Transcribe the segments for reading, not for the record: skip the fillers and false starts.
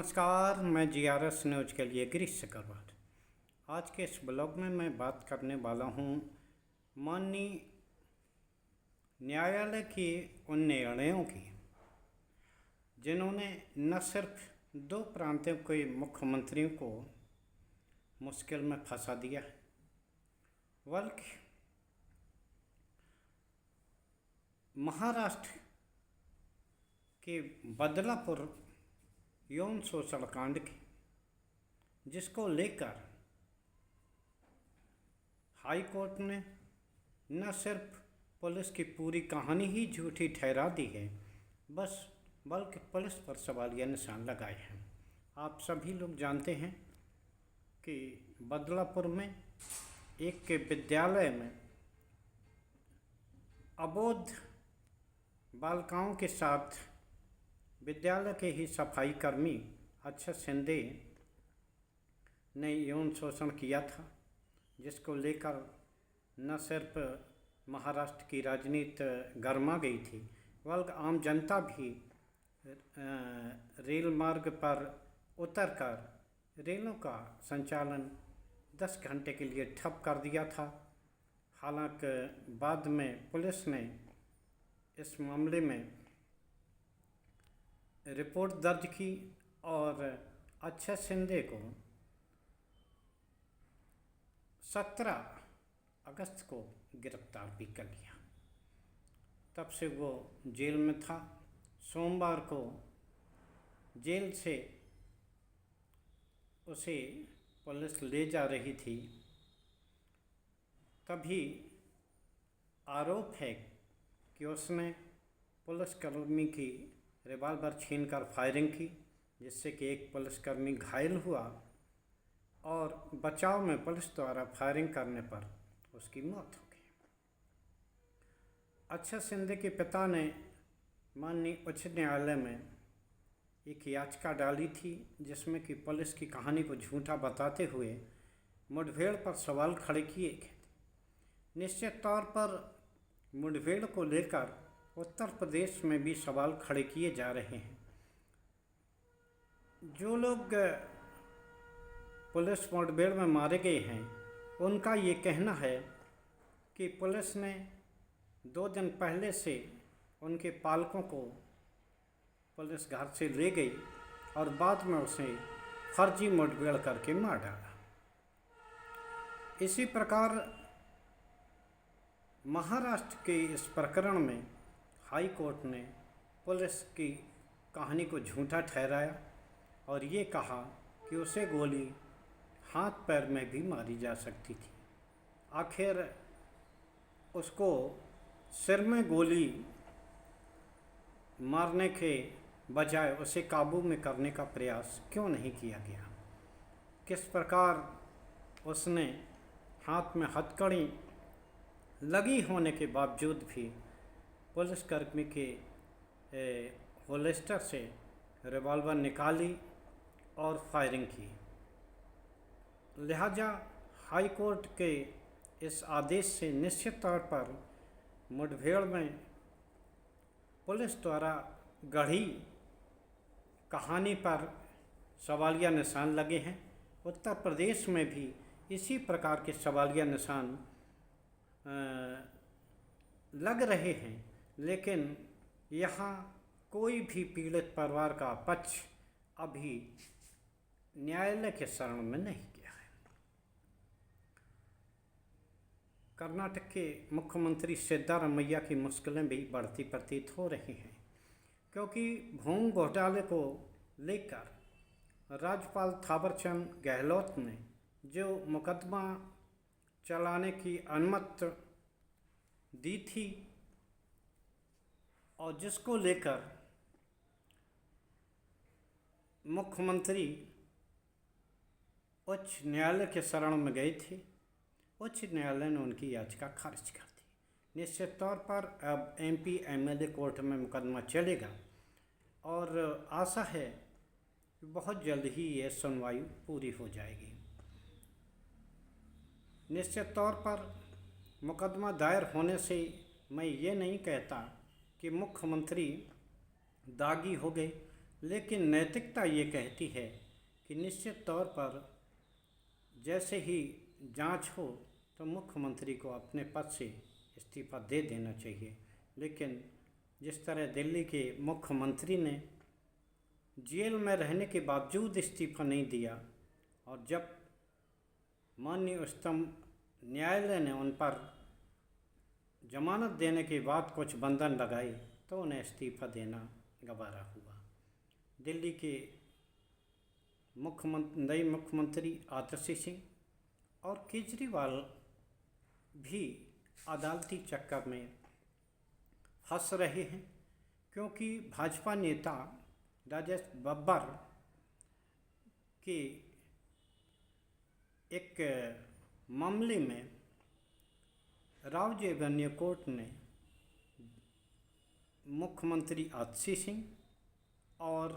नमस्कार, मैं GRS news के लिए गिरीश चक्रवर्त। आज के इस ब्लॉग में मैं बात करने वाला हूँ माननीय न्यायालय के उन निर्णयों की जिन्होंने न सिर्फ दो प्रांतों के मुख्यमंत्रियों को मुश्किल में फंसा दिया है, बल्कि महाराष्ट्र के बदलापुर यौन शोषण कांड की, जिसको लेकर हाई कोर्ट ने न सिर्फ पुलिस की पूरी कहानी ही झूठी ठहरा दी है, बल्कि पुलिस पर सवालिया निशान लगाए हैं। आप सभी लोग जानते हैं कि बदलापुर में एक के विद्यालय में अबोध बालिकाओं के साथ विद्यालय के ही सफाई कर्मी अक्षय शिंदे ने यौन शोषण किया था, जिसको लेकर न सिर्फ महाराष्ट्र की राजनीति गर्मा गई थी, बल्कि आम जनता भी रेल मार्ग पर उतरकर रेलों का संचालन 10 घंटे के लिए ठप कर दिया था। हालांकि बाद में पुलिस ने इस मामले में रिपोर्ट दर्ज की और अक्षय शिंदे को 17 अगस्त को गिरफ्तार भी कर लिया। तब से वो जेल में था। सोमवार को जेल से उसे पुलिस ले जा रही थी, तभी आरोप है कि उसने पुलिसकर्मी की रिवॉल्वर छीनकर फायरिंग की, जिससे कि एक पुलिसकर्मी घायल हुआ और बचाव में पुलिस द्वारा फायरिंग करने पर उसकी मौत हो गई। अक्षय शिंदे के पिता ने माननीय उच्च न्यायालय में एक याचिका डाली थी, जिसमें कि पुलिस की कहानी को झूठा बताते हुए मुठभेड़ पर सवाल खड़े किए गए थे। निश्चित तौर पर मुठभेड़ को लेकर उत्तर प्रदेश में भी सवाल खड़े किए जा रहे हैं। जो लोग पुलिस मुठभेड़ में मारे गए हैं, उनका ये कहना है कि पुलिस ने 2 दिन पहले से उनके पालकों को पुलिस घर से ले गई और बाद में उसे फर्जी मुठभेड़ करके मार डाला। इसी प्रकार महाराष्ट्र के इस प्रकरण में हाई कोर्ट ने पुलिस की कहानी को झूठा ठहराया और ये कहा कि उसे गोली हाथ पैर में भी मारी जा सकती थी। आखिर उसको सिर में गोली मारने के बजाय उसे काबू में करने का प्रयास क्यों नहीं किया गया? किस प्रकार उसने हाथ में हथकड़ी लगी होने के बावजूद भी पुलिसकर्मी के होल्स्टर से रिवॉल्वर निकाली और फायरिंग की। लिहाजा हाई कोर्ट के इस आदेश से निश्चित तौर पर मुठभेड़ में पुलिस द्वारा गढ़ी कहानी पर सवालिया निशान लगे हैं। उत्तर प्रदेश में भी इसी प्रकार के सवालिया निशान लग रहे हैं, लेकिन यहाँ कोई भी पीड़ित परिवार का पक्ष अभी न्यायालय के शरण में नहीं गया है। कर्नाटक के मुख्यमंत्री सिद्धारमैया की मुश्किलें भी बढ़ती प्रतीत हो रही हैं, क्योंकि भूमि घोटाले को लेकर राज्यपाल थावरचंद गहलोत ने जो मुकदमा चलाने की अनुमति दी थी और जिसको लेकर मुख्यमंत्री उच्च न्यायालय के शरण में गए थे, उच्च न्यायालय ने उनकी याचिका खारिज कर दी। निश्चित तौर पर अब MP MLA कोर्ट में मुकदमा चलेगा और आशा है कि बहुत जल्द ही यह सुनवाई पूरी हो जाएगी। निश्चित तौर पर मुकदमा दायर होने से मैं ये नहीं कहता कि मुख्यमंत्री दागी हो गए, लेकिन नैतिकता ये कहती है कि निश्चित तौर पर जैसे ही जांच हो तो मुख्यमंत्री को अपने पद से इस्तीफा दे देना चाहिए। लेकिन जिस तरह दिल्ली के मुख्यमंत्री ने जेल में रहने के बावजूद इस्तीफा नहीं दिया और जब माननीय उच्चतम न्यायालय ने उन पर जमानत देने के बाद कुछ बंधन लगाए तो उन्हें इस्तीफा देना गवारा हुआ। दिल्ली के नए मुख्यमंत्री आतिशी सिंह और केजरीवाल भी अदालती चक्कर में फंस रहे हैं, क्योंकि भाजपा नेता राजेश बब्बर के एक मामले में रावजी एवेन्यू कोर्ट ने मुख्यमंत्री आतिशी सिंह और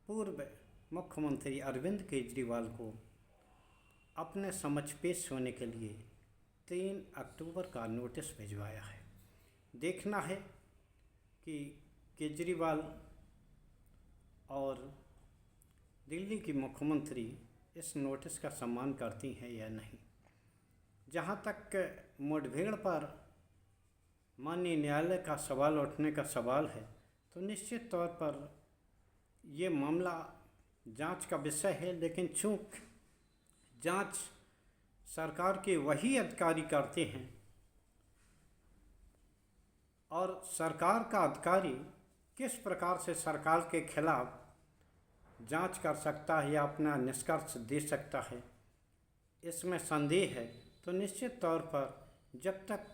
पूर्व मुख्यमंत्री अरविंद केजरीवाल को अपने समक्ष पेश होने के लिए 3 अक्टूबर का नोटिस भिजवाया है। देखना है कि केजरीवाल और दिल्ली की मुख्यमंत्री इस नोटिस का सम्मान करती हैं या नहीं। जहाँ तक मुठभेड़ पर माननीय न्यायालय का सवाल उठने का सवाल है, तो निश्चित तौर पर ये मामला जांच का विषय है, लेकिन चूँकि जांच सरकार के वही अधिकारी करते हैं और सरकार का अधिकारी किस प्रकार से सरकार के खिलाफ जांच कर सकता है या अपना निष्कर्ष दे सकता है, इसमें संदेह है। तो निश्चित तौर पर जब तक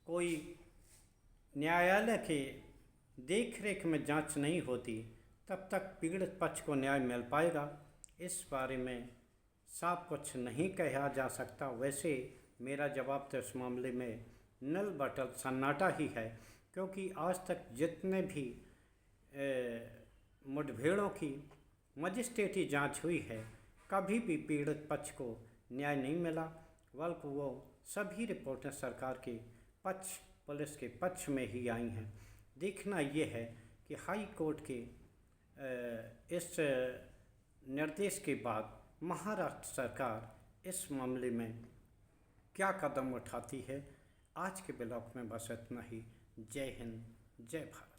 कोई न्यायालय के देखरेख में जांच नहीं होती तब तक पीड़ित पक्ष को न्याय मिल पाएगा। इस बारे में साफ कुछ नहीं कहा जा सकता। वैसे मेरा जवाब तो इस मामले में नल बटल सन्नाटा ही है, क्योंकि आज तक जितने भी मुठभेड़ों की मजिस्ट्रेटी जांच हुई है, कभी भी पीड़ित पक्ष को न्याय नहीं मिला, बल्कि वो सभी रिपोर्टें सरकार के पक्ष, पुलिस के पक्ष में ही आई हैं। देखना ये है कि हाई कोर्ट के इस निर्देश के बाद महाराष्ट्र सरकार इस मामले में क्या कदम उठाती है। आज के ब्लॉग में बस इतना ही। जय हिंद, जय भारत।